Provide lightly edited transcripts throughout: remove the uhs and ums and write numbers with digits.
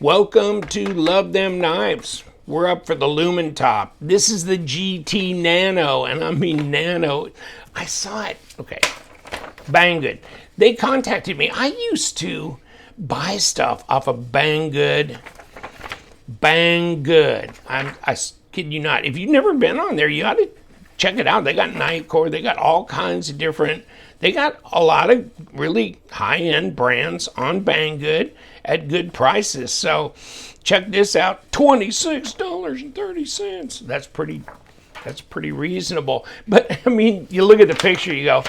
Welcome to Love Them Knives. We're up for the Lumintop. This is the GT Nano, and I mean nano. I saw it. Okay. Banggood. They contacted me. I used to buy stuff off of Banggood. Banggood. I kid you not. If you've never been on there, you ought to check it out. They got knife core. They got all kinds of different. They got a lot of really high-end brands on Banggood at good prices. So check this out. $26.30. That's pretty reasonable. But I mean, you look at the picture, you go,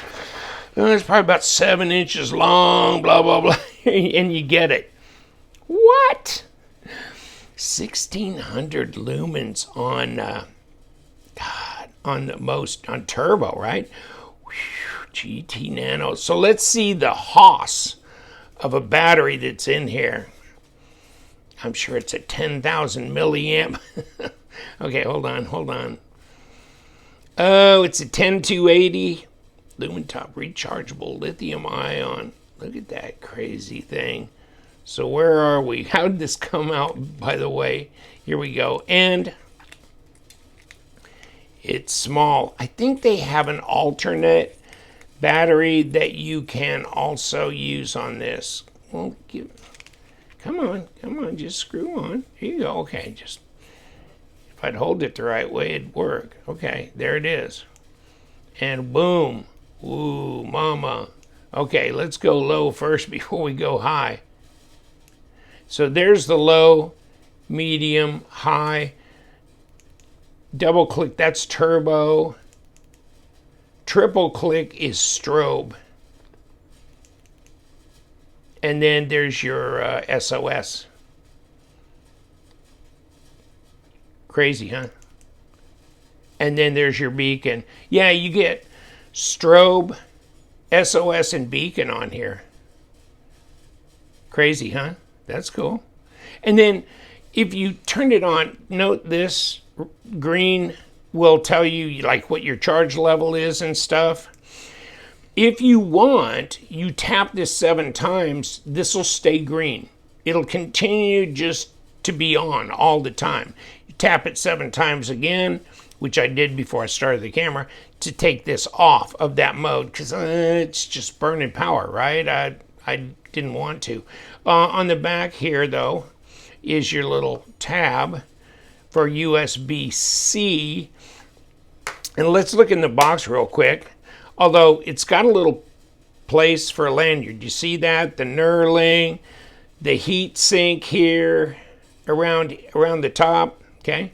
oh, it's probably about 7 inches long, blah, blah, blah, and you get it. What? 1,600 lumens on, on turbo, right? Whew, GT Nano. So let's see the hoss of a battery that's in here. I'm sure it's a 10,000 milliamp. Okay, hold on. Oh, it's a 10280 Lumintop rechargeable lithium ion. Look at that crazy thing. So where are we? How did this come out, by the way? Here we go. And it's small. I think they have an alternate battery that you can also use on this. Well, come on, just screw on. Here you go. Okay, just if I'd hold it the right way, it'd work. Okay, there it is. And boom. Ooh, mama. Okay, let's go low first before we go high. So there's the low, medium, high. Double click, that's turbo. Triple click is strobe. And then there's your SOS. Crazy, huh? And then there's your beacon. Yeah, you get strobe, SOS, and beacon on here. Crazy, huh? That's cool. And then if you turn it on, note this green will tell you like what your charge level is and stuff. If you want, you tap this 7 times, this will stay green. It'll continue just to be on all the time. You tap it 7 times again, which I did before I started the camera, to take this off of that mode, because it's just burning power, right? I didn't want to. On the back here, though, is your little tab for USB-C. And let's look in the box real quick. Although it's got a little place for a lanyard. You see that? The knurling, the heat sink here around the top, okay?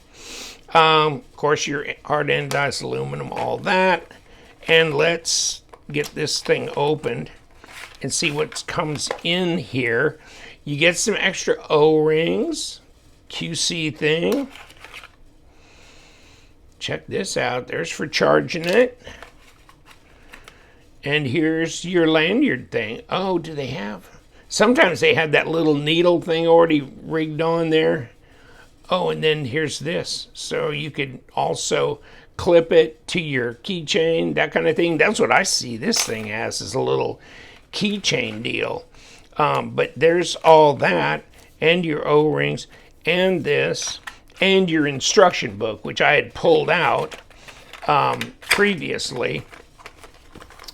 Of course, your hard anodized aluminum, all that. And let's get this thing opened and see what comes in here. You get some extra O-rings, QC thing. Check this out. There's for charging it. And here's your lanyard thing. Oh, do they have? Sometimes they have that little needle thing already rigged on there. Oh, and then here's this. So you could also clip it to your keychain, that kind of thing. That's what I see this thing as, is a little keychain deal. But there's all that, and your O-rings, and this, and your instruction book, which I had pulled out previously.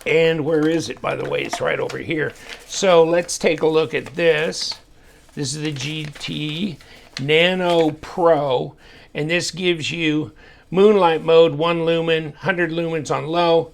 And where is it, by the way? It's right over here. So let's take a look at this. This is the GT Nano Pro, and this gives you moonlight mode, 1 lumen, 100 lumens on low,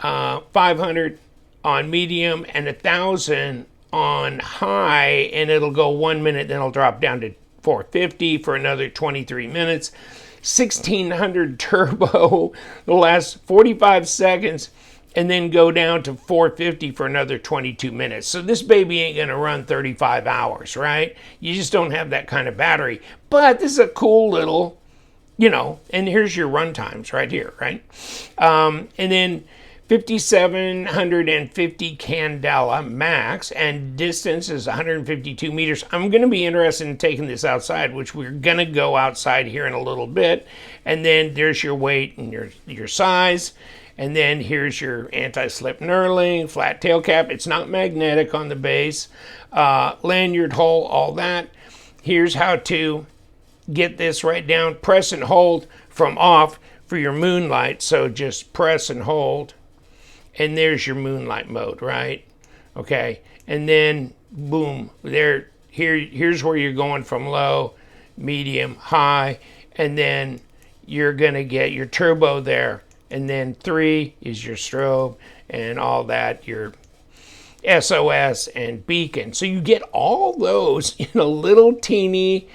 500 on medium, and 1,000 on high, and it'll go 1 minute, then it'll drop down to 450 for another 23 minutes. 1,600 turbo, the last 45 seconds, and then go down to 450 for another 22 minutes. So this baby ain't gonna run 35 hours, right? You just don't have that kind of battery. But this is a cool little, and here's your run times right here, right? And then 5,750 candela max, and distance is 152 meters. I'm gonna be interested in taking this outside, which we're gonna go outside here in a little bit. And then there's your weight and your size. And then here's your anti-slip knurling, flat tail cap. It's not magnetic on the base. Lanyard hole, all that. Here's how to get this right down. Press and hold from off for your moonlight. So just press and hold, and there's your moonlight mode, right? Okay, and then boom, here's where you're going from low, medium, high, and then you're gonna get your turbo there, and then 3 is your strobe and all that, your SOS and beacon. So you get all those in a little teeny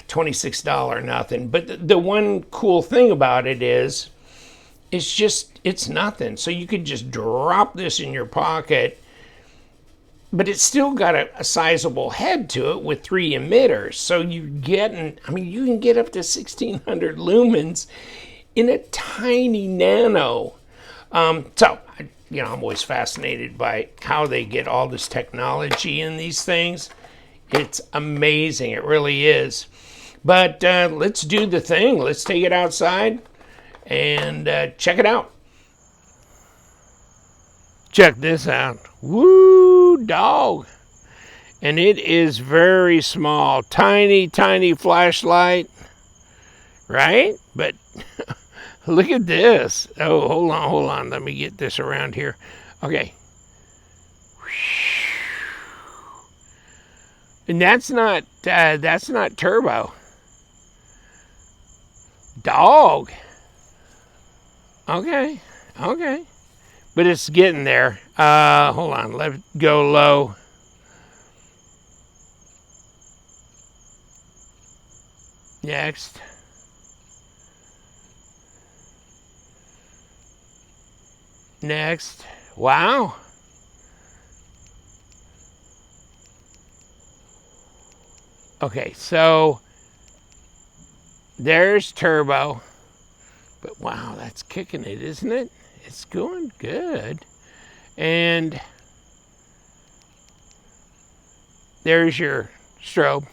$26 nothing. But the one cool thing about it is it's nothing. So you could just drop this in your pocket, but it's still got a sizable head to it with 3 emitters. So you're getting, I mean, you can get up to 1600 lumens in a tiny nano. I'm always fascinated by how they get all this technology in these things. It's amazing. It really is. But let's do the thing. Let's take it outside and check it out. Check this out. Woo, dog. And it is very small. Tiny, tiny flashlight. Right? But look at this. Oh, hold on. Let me get this around here. Okay. And that's not turbo. Dog. Okay. But it's getting there. Hold on. Let it go low. Next. Next. Wow. Okay, so there's turbo. But wow, that's kicking it, isn't it? It's going good. And there's your strobe,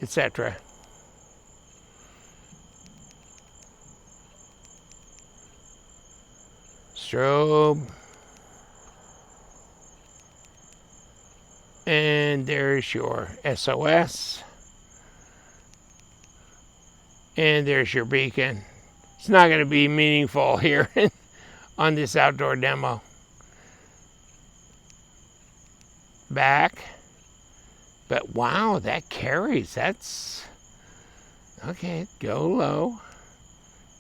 etc. Strobe. And there's your SOS. And there's your beacon. It's not going to be meaningful here on this outdoor demo. Back. But wow, that carries. That's okay. Go low.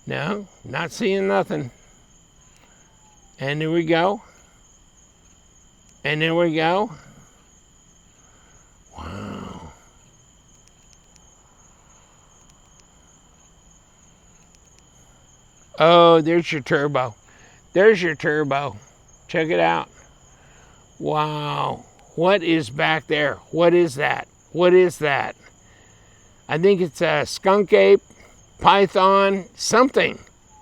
No, not seeing nothing. And there we go. And there we go. Wow. Oh, there's your turbo. There's your turbo. Check it out. Wow. What is back there? What is that? What is that? I think it's a skunk ape, python, something.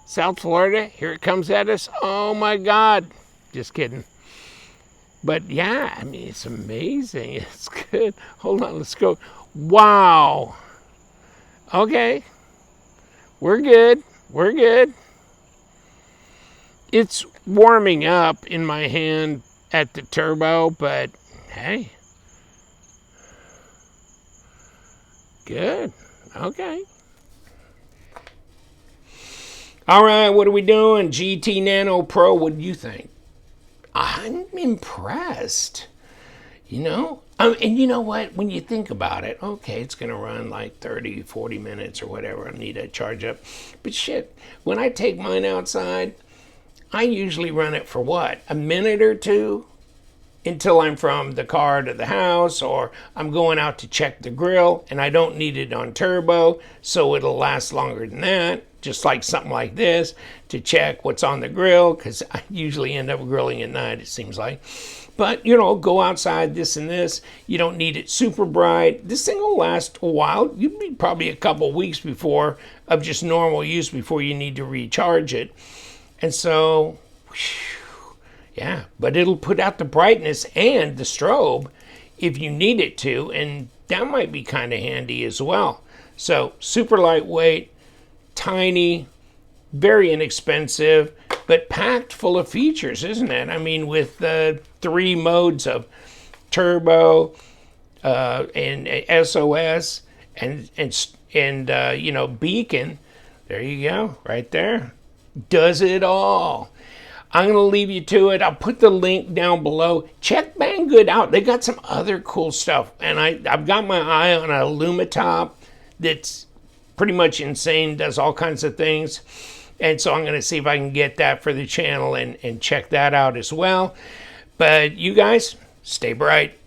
South Florida, here it comes at us. Oh my God. Just kidding. But yeah, I mean, it's amazing. It's good. Hold on, let's go. Wow. Okay. We're good. We're good. It's warming up in my hand at the turbo, but hey. Good. Okay. All right, what are we doing? GT Nano Pro, what do you think? I'm impressed. You know? And you know what? When you think about it, okay, it's going to run like 30, 40 minutes or whatever. I need to charge up. But shit, when I take mine outside, I usually run it for what? A minute or two? Until I'm from the car to the house, or I'm going out to check the grill and I don't need it on turbo, so it'll last longer than that. Just like something like this to check what's on the grill, because I usually end up grilling at night, it seems like. But, you know, go outside, this and this. You don't need it super bright. This thing will last a while. You'd be probably a couple weeks before of just normal use before you need to recharge it. And so, yeah, but it'll put out the brightness and the strobe if you need it to, and that might be kind of handy as well. So super lightweight, tiny, very inexpensive, but packed full of features, isn't it? I mean, with 3 modes of turbo, and SOS and you know, beacon. There you go, right there. Does it all. I'm going to leave you to it. I'll put the link down below. Check Banggood out. They got some other cool stuff. And I've got my eye on a Lumintop that's pretty much insane, does all kinds of things. And so I'm going to see if I can get that for the channel and check that out as well. But you guys, stay bright.